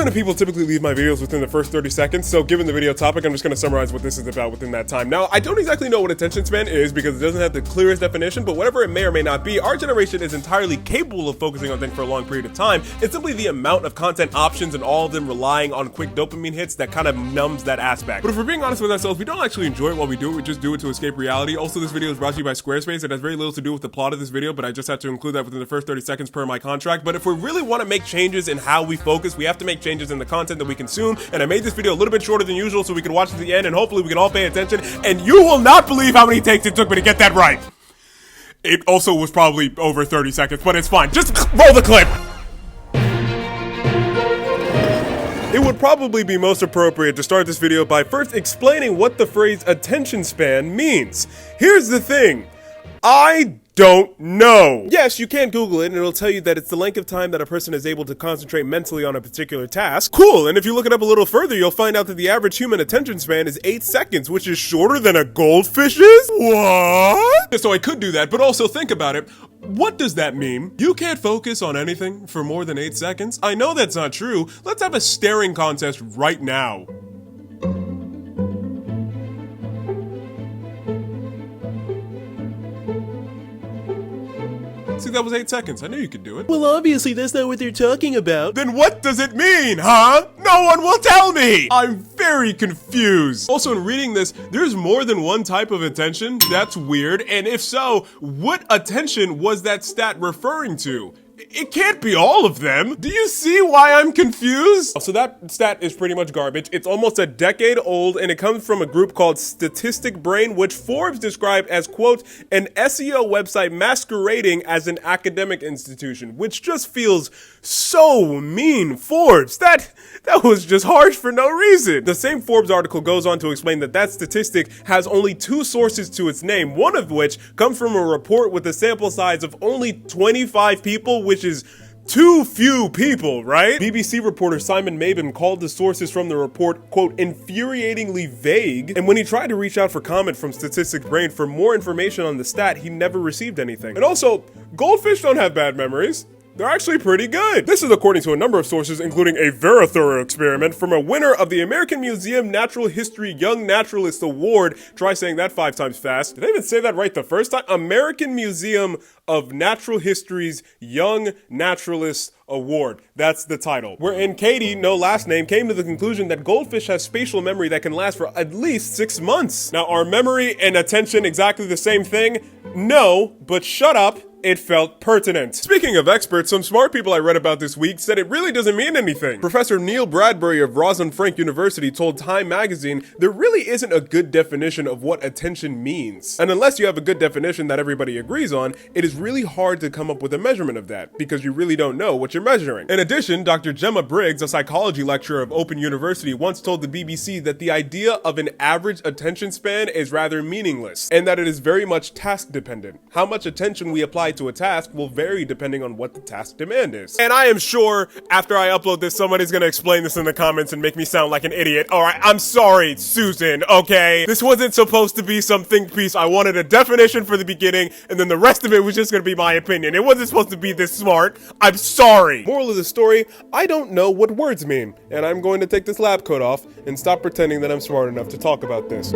90% of people typically leave my videos within the first 30 seconds, so given the video topic, I'm just going to summarize what this is about within that time. Now, I don't exactly know what attention span is because it doesn't have the clearest definition, but whatever it may or may not be, our generation is entirely capable of focusing on things for a long period of time. It's simply the amount of content options and all of them relying on quick dopamine hits that kind of numbs that aspect. But if we're being honest with ourselves, we don't actually enjoy it while we do it, we just do it to escape reality. Also, this video is brought to you by Squarespace. It has very little to do with the plot of this video, but I just had to include that within the first 30 seconds per my contract. But if we really want to make changes in how we focus, we have to make changes in the content that we consume, and I made this video a little bit shorter than usual so we can watch to the end and hopefully we can all pay attention, and you will not believe how many takes it took me to get that right. It also was probably over 30 seconds, but it's fine. Just roll the clip. It would probably be most appropriate to start this video by first explaining what the phrase attention span means. Here's the thing. I don't know. Yes, you can Google it and it'll tell you that it's the length of time that a person is able to concentrate mentally on a particular task. Cool, and if you look it up a little further, you'll find out that the average human attention span is 8 seconds, which is shorter than a goldfish's? What? So I could do that, but also think about it. What does that mean? You can't focus on anything for more than 8 seconds? I know that's not true. Let's have a staring contest right now. See, that was 8 seconds. I knew you could do it. Well, obviously that's not what they're talking about. Then what does it mean, huh? No one will tell me! I'm very confused. Also, in reading this, there's more than one type of attention. That's weird. And if so, what attention was that stat referring to? It can't be all of them. Do you see why I'm confused? So that stat is pretty much garbage. It's almost a decade old and it comes from a group called Statistic Brain, which Forbes described as, quote, an SEO website masquerading as an academic institution, which just feels so mean. Forbes, that was just harsh for no reason. The same Forbes article goes on to explain that that statistic has only 2 sources to its name, one of which comes from a report with a sample size of only 25 people, which is too few people, right? BBC reporter Simon Mabin called the sources from the report, quote, infuriatingly vague, and when he tried to reach out for comment from Statistics Brain for more information on the stat, he never received anything. And also, goldfish don't have bad memories. They're actually pretty good. This is according to a number of sources, including a very thorough experiment from a winner of the American Museum Natural History Young Naturalist Award. Try saying that 5 times fast. Did I even say that right the first time? American Museum of Natural History's Young Naturalist Award. That's the title. Wherein Katie, no last name, came to the conclusion that goldfish has spatial memory that can last for at least 6 months. Now, are memory and attention exactly the same thing? No, but shut up. It felt pertinent. Speaking of experts, some smart people I read about this week said it really doesn't mean anything. Professor Neil Bradbury of Rosalind Frank University told Time magazine there really isn't a good definition of what attention means. And unless you have a good definition that everybody agrees on, it is really hard to come up with a measurement of that because you really don't know what you're measuring. In addition, Dr. Gemma Briggs, a psychology lecturer of Open University, once told the BBC that the idea of an average attention span is rather meaningless and that it is very much task dependent. How much attention we apply to a task will vary depending on what the task demand is. And I am sure after I upload this, somebody's gonna explain this in the comments and make me sound like an idiot. Alright, I'm sorry, Susan, okay? This wasn't supposed to be some think piece. I wanted a definition for the beginning, and then the rest of it was just gonna be my opinion. It wasn't supposed to be this smart. I'm sorry. Moral of the story, I don't know what words mean, and I'm going to take this lab coat off and stop pretending that I'm smart enough to talk about this.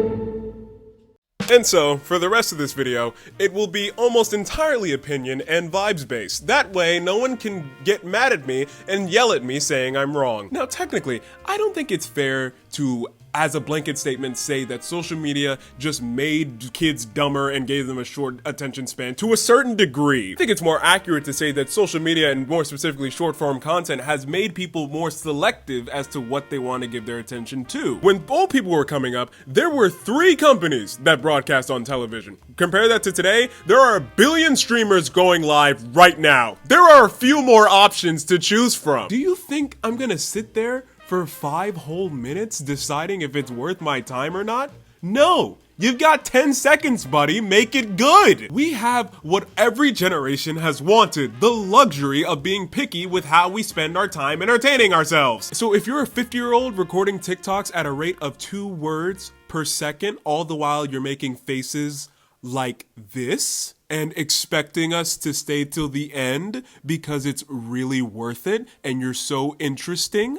And so, for the rest of this video, it will be almost entirely opinion and vibes based. That way, no one can get mad at me and yell at me saying I'm wrong. Now, technically, I don't think it's fair to, as a blanket statement, say that social media just made kids dumber and gave them a short attention span to a certain degree. I think it's more accurate to say that social media, and more specifically short form content, has made people more selective as to what they want to give their attention to. When old people were coming up, there were 3 companies that broadcast on television. Compare that to today, there are a billion streamers going live right now. There are a few more options to choose from. Do you think I'm gonna sit there for 5 whole minutes deciding if it's worth my time or not? No! You've got 10 seconds, buddy. Make it good. We have what every generation has wanted, the luxury of being picky with how we spend our time entertaining ourselves. So if you're a 50-year-old recording TikToks at a rate of 2 words per second, all the while you're making faces like this and expecting us to stay till the end because it's really worth it and you're so interesting,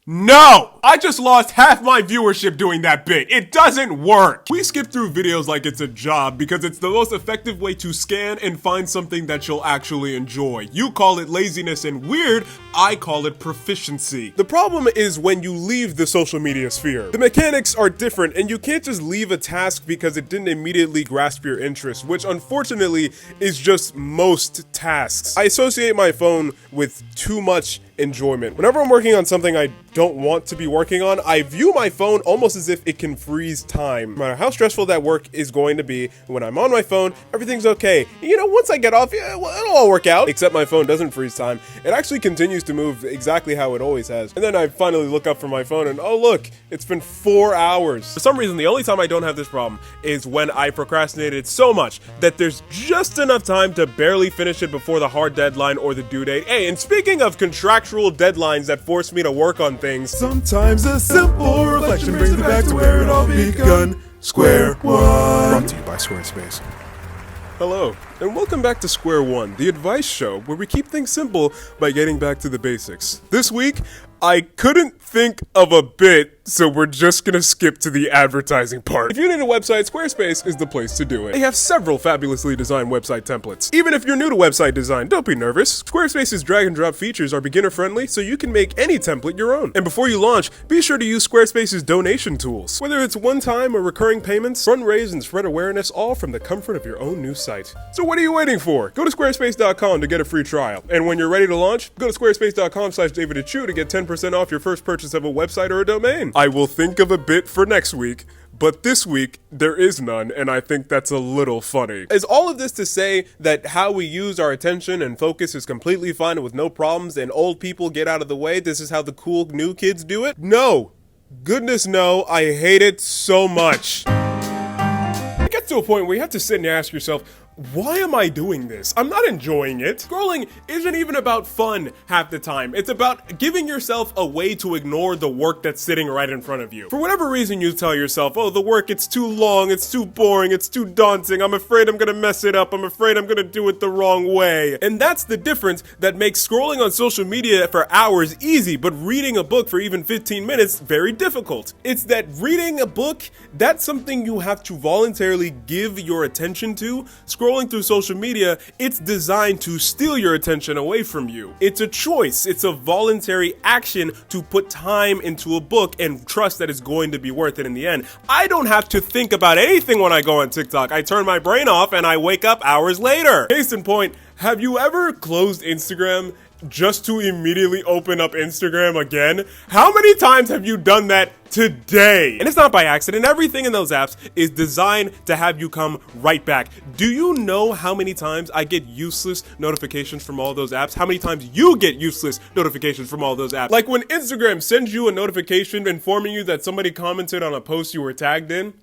No! I just lost half my viewership doing that bit. It doesn't work. We skip through videos like it's a job because it's the most effective way to scan and find something that you'll actually enjoy. You call it laziness and weird, I call it proficiency. The problem is when you leave the social media sphere. The mechanics are different and you can't just leave a task because it didn't immediately grasp your interest, which unfortunately is just most tasks. I associate my phone with too much enjoyment. Whenever I'm working on something I don't want to be working on, I view my phone almost as if it can freeze time. No matter how stressful that work is going to be, when I'm on my phone, everything's okay. You know, once I get off, yeah, well, it'll all work out. Except my phone doesn't freeze time. It actually continues to move exactly how it always has. And then I finally look up from my phone and, oh look, it's been 4 hours. For some reason, the only time I don't have this problem is when I procrastinated so much that there's just enough time to barely finish it before the hard deadline or the due date. Hey, and speaking of contractual deadlines that force me to work on things, sometimes a simple reflection brings me back to where it all begun. Square One. Brought to you by Squarespace. Hello, and welcome back to Square One, the advice show where we keep things simple by getting back to the basics. This week, I couldn't think of a bit, so we're just gonna skip to the advertising part. If you need a website, Squarespace is the place to do it. They have several fabulously designed website templates. Even if you're new to website design, don't be nervous. Squarespace's drag and drop features are beginner friendly, so you can make any template your own. And before you launch, be sure to use Squarespace's donation tools. Whether it's one-time or recurring payments, fundraise and spread awareness, all from the comfort of your own new site. So what are you waiting for? Go to squarespace.com to get a free trial. And when you're ready to launch, go to squarespace.com/DavidAchu to get 10% off your first purchase of a website or a domain. I will think of a bit for next week, but this week there is none, and I think that's a little funny. Is all of this to say that how we use our attention and focus is completely fine with no problems and old people get out of the way? This is how the cool new kids do it? No. Goodness no, I hate it so much. It gets to a point where you have to sit and ask yourself, why am I doing this? I'm not enjoying it. Scrolling isn't even about fun half the time. It's about giving yourself a way to ignore the work that's sitting right in front of you. For whatever reason you tell yourself, oh, the work, it's too long, it's too boring, it's too daunting, I'm afraid I'm gonna mess it up, I'm afraid I'm gonna do it the wrong way. And that's the difference that makes scrolling on social media for hours easy, but reading a book for even 15 minutes very difficult. It's that reading a book, that's something you have to voluntarily give your attention to. Scrolling through social media, it's designed to steal your attention away from you. It's a choice. It's a voluntary action to put time into a book and trust that it's going to be worth it in the end. I don't have to think about anything when I go on TikTok. I turn my brain off and I wake up hours later. Case in point, have you ever closed Instagram just to immediately open up Instagram again? How many times have you done that today? And it's not by accident. Everything in those apps is designed to have you come right back. Do you know how many times I get useless notifications from all those apps? How many times you get useless notifications from all those apps? Like when Instagram sends you a notification informing you that somebody commented on a post you were tagged in.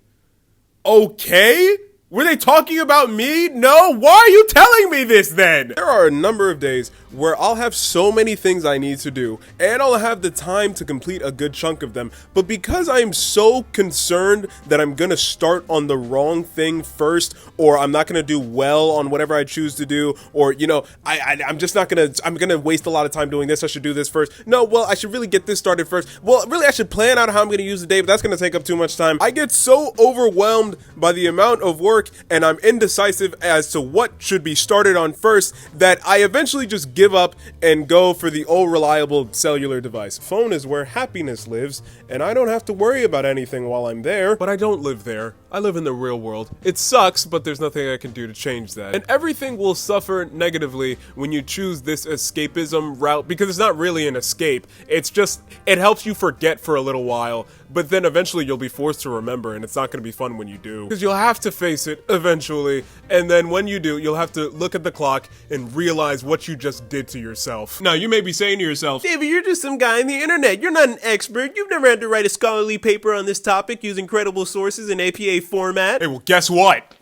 Okay? Were they talking about me? No? Why are you telling me this then? There are a number of days where I'll have so many things I need to do, and I'll have the time to complete a good chunk of them, but because I'm so concerned that I'm gonna start on the wrong thing first, or I'm not gonna do well on whatever I choose to do, or, you know, I'm just not gonna, I'm gonna waste a lot of time doing this, I should do this first. No, well, I should really get this started first. Well, really, I should plan out how I'm gonna use the day, but that's gonna take up too much time. I get so overwhelmed by the amount of work, and I'm indecisive as to what should be started on first, that I eventually just give up and go for the old reliable cellular device. Phone is where happiness lives, and I don't have to worry about anything while I'm there. But I don't live there. I live in the real world. It sucks, but there's nothing I can do to change that. And everything will suffer negatively when you choose this escapism route, because it's not really an escape. It's just, it helps you forget for a little while, but then eventually you'll be forced to remember, and it's not going to be fun when you do. Because you'll have to face it eventually, and then when you do, you'll have to look at the clock and realize what you just did to yourself. Now, you may be saying to yourself, David, you're just some guy on the internet. You're not an expert. You've never had to write a scholarly paper on this topic using credible sources in APA format. hey, well, guess what?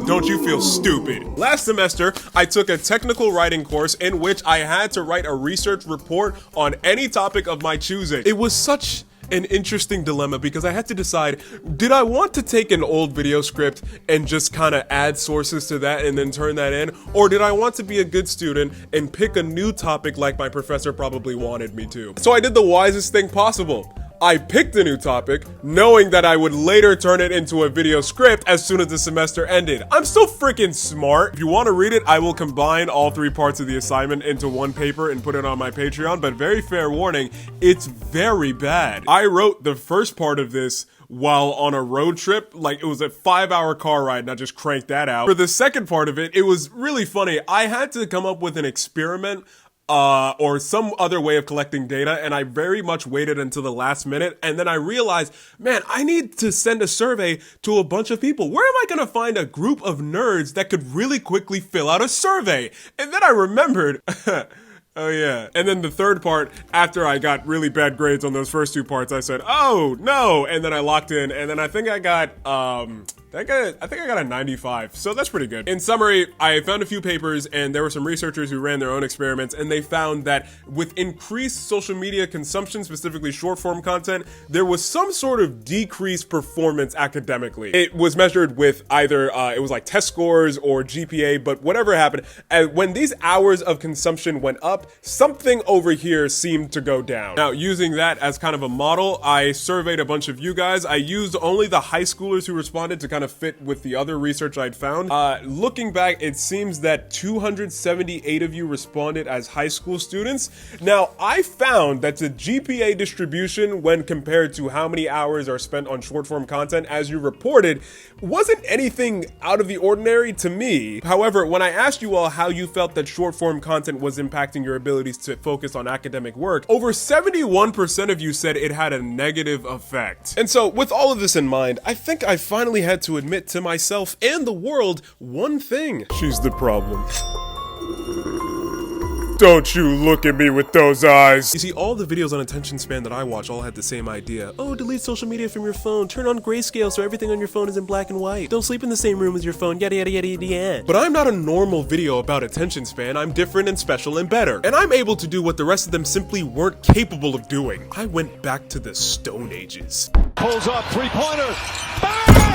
Don't you feel stupid? Last semester, I took a technical writing course in which I had to write a research report on any topic of my choosing. It was such an interesting dilemma because I had to decide, did I want to take an old video script and just kind of add sources to that and then turn that in? Or did I want to be a good student and pick a new topic like my professor probably wanted me to? So I did the wisest thing possible. I picked a new topic, knowing that I would later turn it into a video script as soon as the semester ended. I'm so freaking smart. If you want to read it, I will combine all 3 parts of the assignment into one paper and put it on my Patreon, but very fair warning, it's very bad. I wrote the first part of this while on a road trip. Like, it was a 5-hour car ride and I just cranked that out. For the second part of it, it was really funny. I had to come up with an experiment or some other way of collecting data, and I very much waited until the last minute, and then I realized, man, I need to send a survey to a bunch of people. Where am I gonna find a group of nerds that could really quickly fill out a survey? And then I remembered, oh yeah. And then the third part, after I got really bad grades on those first 2 parts, I said, oh no, and then I locked in, and then I think I got, I think I got a 95, so that's pretty good. In summary, I found a few papers and there were some researchers who ran their own experiments, and they found that with increased social media consumption, specifically short form content, there was some sort of decreased performance academically. It was measured with either, it was like test scores or GPA, but whatever happened, when these hours of consumption went up, something over here seemed to go down. Now, using that as kind of a model, I surveyed a bunch of you guys. I used only the high schoolers who responded to kind of fit with the other research I'd found. Looking back, it seems that 278 of you responded as high school students. Now, I found that the GPA distribution when compared to how many hours are spent on short form content, as you reported, wasn't anything out of the ordinary to me. However, when I asked you all how you felt that short form content was impacting your abilities to focus on academic work, over 71% of you said it had a negative effect. And so, with all of this in mind, I think I finally had to admit to myself and the world one thing. She's the problem. Don't you look at me with those eyes. You see, all the videos on attention span that I watch all had the same idea. Oh, delete social media from your phone. Turn on grayscale so everything on your phone is in black and white. Don't sleep in the same room as your phone. Yada yada yada yada yada. But I'm not a normal video about attention span. I'm different and special and better. And I'm able to do what the rest of them simply weren't capable of doing. I went back to the Stone Ages. Pulls up, 3-pointer. Bang!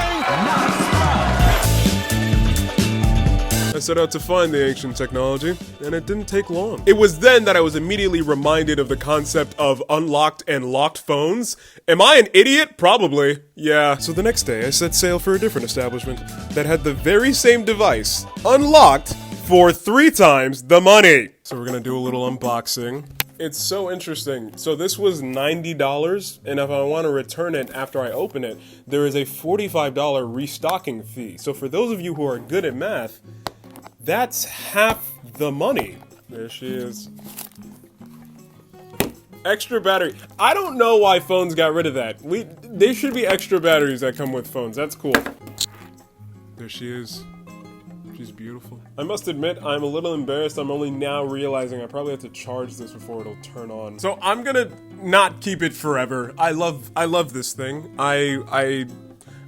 I set out to find the ancient technology, and it didn't take long. It was then that I was immediately reminded of the concept of unlocked and locked phones. Am I an idiot? Probably. Yeah. So the next day, I set sail for a different establishment that had the very same device, unlocked, for 3 times the money. So we're gonna do a little unboxing. It's so interesting. So this was $90, and if I want to return it after I open it, there is a $45 restocking fee. So for those of you who are good at math, that's half the money. There she is. Extra battery. I don't know why phones got rid of that. There should be extra batteries that come with phones. That's cool. There she is. She's beautiful. I must admit, I'm a little embarrassed. I'm only now realizing I probably have to charge this before it'll turn on. So I'm gonna not keep it forever. I love this thing.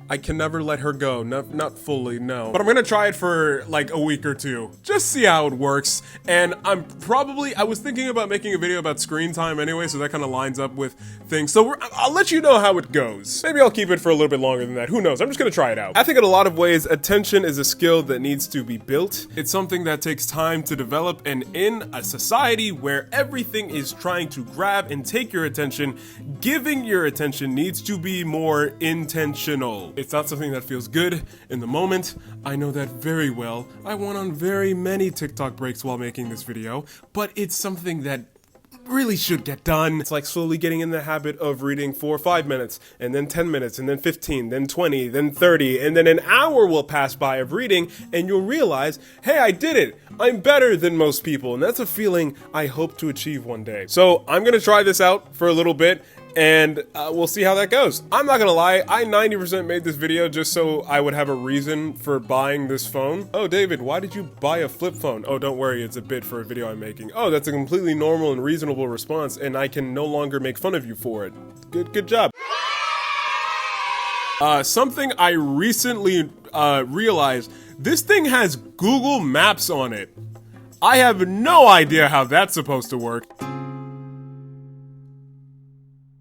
I can never let her go, not fully, no. But I'm gonna try it for like a week or 2. Just see how it works. And I was thinking about making a video about screen time anyway, so that kind of lines up with things. So I'll let you know how it goes. Maybe I'll keep it for a little bit longer than that, who knows? I'm just gonna try it out. I think in a lot of ways, attention is a skill that needs to be built. It's something that takes time to develop, and in a society where everything is trying to grab and take your attention, giving your attention needs to be more intentional. It's not something that feels good in the moment. I know that very well. I went on very many TikTok breaks while making this video, but it's something that really should get done. It's like slowly getting in the habit of reading for 5 minutes, and then 10 minutes, and then 15, then 20, then 30, and then an hour will pass by of reading, and you'll realize, hey, I did it. I'm better than most people, and that's a feeling I hope to achieve one day. So I'm gonna try this out for a little bit, and we'll see how that goes. I'm not gonna lie, I 90% made this video just so I would have a reason for buying this phone. Oh, David, why did you buy a flip phone? Oh, don't worry, it's a bit for a video I'm making. Oh, that's a completely normal and reasonable response, and I can no longer make fun of you for it. Good job. Something I recently realized, this thing has Google Maps on it. I have no idea how that's supposed to work.